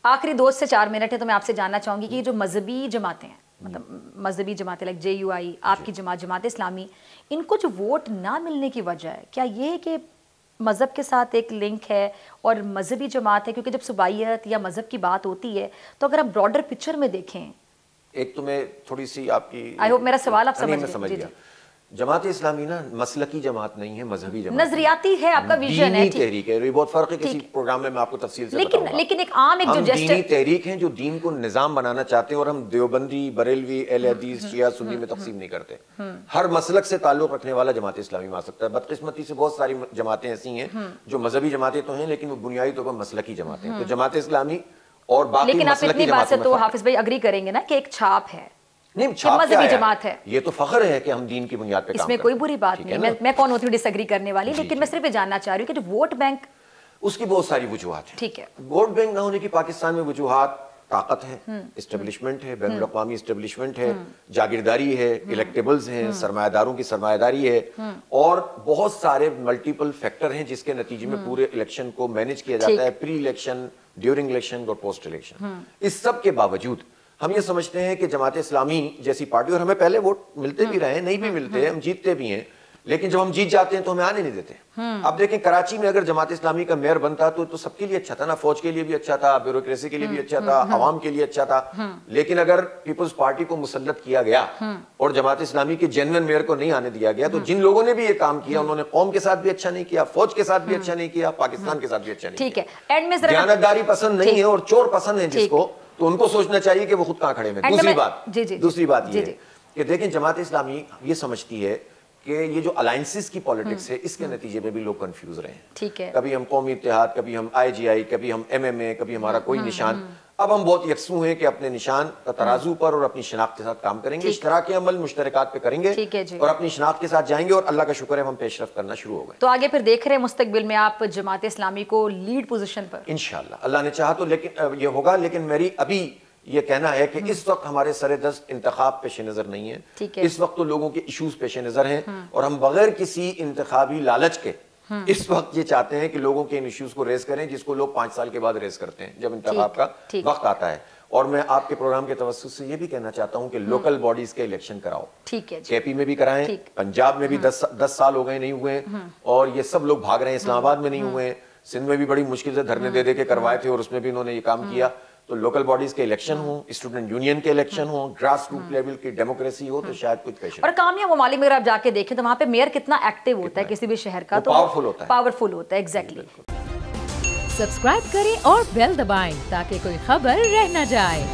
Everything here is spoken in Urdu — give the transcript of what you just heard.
آخری 2 سے 4 منٹ ہے تو میں آپ سے جاننا چاہوں گی کہ جو مذہبی جماعتیں ہیں، مطلب مذہبی جماعتیں لائک JUI، آپ کی جماعت جماعت اسلامی، ان کو جو ووٹ نہ ملنے کی وجہ ہے، کیا یہ ہے کہ مذہب کے ساتھ ایک لنک ہے اور مذہبی جماعت ہے؟ کیونکہ جب صوبائیت یا مذہب کی بات ہوتی ہے تو اگر آپ براڈر پکچر میں دیکھیں، ایک تو میں تھوڑی سی آپ کی آئی ہوپ میرا سوال آپ سمجھ گیا. جماعت اسلامی نا مسلکی جماعت نہیں ہے، مذہبی جماعت نظریاتی ہے، آپ کا ویژن ہے، دینی تحریک ہے. یہ بہت فرق ہے، کسی پروگرام میں آپ کو تفصیل سے بتاؤں گا. لیکن ایک عام ایک جو دینی تحریک ہیں جو دین کو نظام بنانا چاہتے ہیں، اور ہم دیوبندی، بریلوی، اہل حدیث، شیعہ، سنی میں تقسیم نہیں کرتے. ہر مسلک سے تعلق رکھنے والا جماعت اسلامی میں آ سکتا ہے. بدقسمتی سے بہت ساری جماعتیں ایسی ہیں جو مذہبی جماعتیں تو ہیں لیکن وہ بنیادی طور پر مسلکی جماعتیں ہیں. تو جماعت اسلامی اور باقی لیکن آپ اتنی بات سے تو حافظ بھائی اگری کریں گے نا کہ ایک چھاپ ہے، نہیں چھاپ مذہبی جماعت ہے. یہ تو فخر ہے کہ ہم دین کی بنیاد پہ کام کرتے ہیں، اس میں کوئی بری بات نہیں. میں کون ہوتی ہوں ڈس ایگری کرنے والی، لیکن میں صرف یہ جاننا چاہ رہی ہوں کہ جو ووٹ بینک، اس کی بہت ساری وجوہات ہیں. ٹھیک ہے، ووٹ بینک نہ ہونے کی پاکستان میں وجوہات طاقت ہے، اسٹیبلشمنٹ ہے، بین الاقوامی اسٹیبلشمنٹ ہے، جاگیرداری ہے، الیکٹیبلز ہیں، سرمایہ داروں کی سرمایہ داری ہے، اور بہت سارے ملٹیپل فیکٹر ہیں جس کے نتیجے میں پورے الیکشن کو مینج کیا جاتا ہے، پری الیکشن، ڈیورنگ الیکشن اور پوسٹ الیکشن. اس سب کے باوجود ہم یہ سمجھتے ہیں کہ جماعت اسلامی جیسی پارٹی، اور ہمیں پہلے ووٹ ملتے بھی رہے ہیں، نہیں بھی ملتے ہیں، ہم جیتتے بھی ہیں، لیکن جب ہم جیت جاتے ہیں تو ہمیں آنے نہیں دیتے. اب دیکھیں کراچی میں اگر جماعت اسلامی کا میئر بنتا تو سب کے لیے اچھا تھا نا، فوج کے لیے بھی اچھا تھا، بیوروکریسی کے لیے بھی اچھا تھا، عوام کے لیے اچھا تھا. لیکن اگر پیپلز پارٹی کو مسلط کیا گیا اور جماعت اسلامی کے جینوئن میئر کو نہیں آنے دیا گیا، تو جن لوگوں نے بھی یہ کام کیا انہوں نے قوم کے ساتھ بھی اچھا نہیں کیا، فوج کے ساتھ بھی اچھا نہیں کیا، پاکستان کے ساتھ بھی اچھا نہیں کیا. دیانتداری پسند نہیں ہے اور چور پسند ہے جس کو، تو ان کو سوچنا چاہیے کہ وہ خود کہاں کھڑے ہیں. دوسری بات یہ ہے کہ دیکھیں جماعت اسلامی یہ سمجھتی ہے کہ یہ جو الائنسز کی پالیٹکس ہے، اس کے نتیجے میں بھی لوگ کنفیوز رہے ہیں. کبھی ہم قومی اتحاد، کبھی ہم IGI، کبھی ہم MMA، کبھی ہمارا کوئی نشان. اب ہم بہت یکسو ہیں کہ اپنے نشان کا ترازو پر اور اپنی شناخت کے ساتھ کام کریں گے، اشتراک عمل مشترکات پہ کریں گے اور اپنی شناخت کے ساتھ جائیں گے، اور اللہ کا شکر ہے ہم پیش رفت کرنا شروع ہو گئے. تو آگے پھر دیکھ رہے ہیں مستقبل میں آپ جماعت اسلامی کو لیڈ پوزیشن پر؟ انشاءاللہ اللہ نے چاہا تو لیکن یہ ہوگا. لیکن میری ابھی یہ کہنا ہے کہ اس وقت ہمارے سر دست انتخاب پیش نظر نہیں ہے. اس وقت تو لوگوں کے ایشوز پیش نظر ہیں، اور ہم بغیر کسی انتخابی لالچ کے اس وقت یہ چاہتے ہیں کہ لوگوں کے ان ایشوز کو ریز کریں جس کو لوگ 5 سال کے بعد ریز کرتے ہیں جب انتخاب کا وقت آتا ہے. اور میں آپ کے پروگرام کے توسط سے یہ بھی کہنا چاہتا ہوں کہ لوکل باڈیز کے الیکشن کراؤ. KP میں بھی کرائیں، پنجاب میں بھی 10 سال ہو گئے نہیں ہوئے، اور یہ سب لوگ بھاگ رہے ہیں. اسلام آباد میں نہیں ہوئے، سندھ میں بھی بڑی مشکل سے دھرنے دے کے کروائے تھے اور اس میں بھی انہوں نے یہ کام کیا. تو لوکل باڈیز کے الیکشن ہوں، اسٹوڈنٹ یونین کے الیکشن ہوں، گراس روٹ لیول کی ڈیموکریسی ہو، تو شاید کچھ پیش. اور کامیاب ممالک میں اگر آپ جا کے دیکھیں تو وہاں پہ میئر کتنا ایکٹیو ہوتا ہے کسی بھی شہر کا، تو پاورفل ہوتا ہے. ایگزیکٹلی. سبسکرائب کریں اور بیل دبائیں تاکہ کوئی خبر رہ نہ جائے.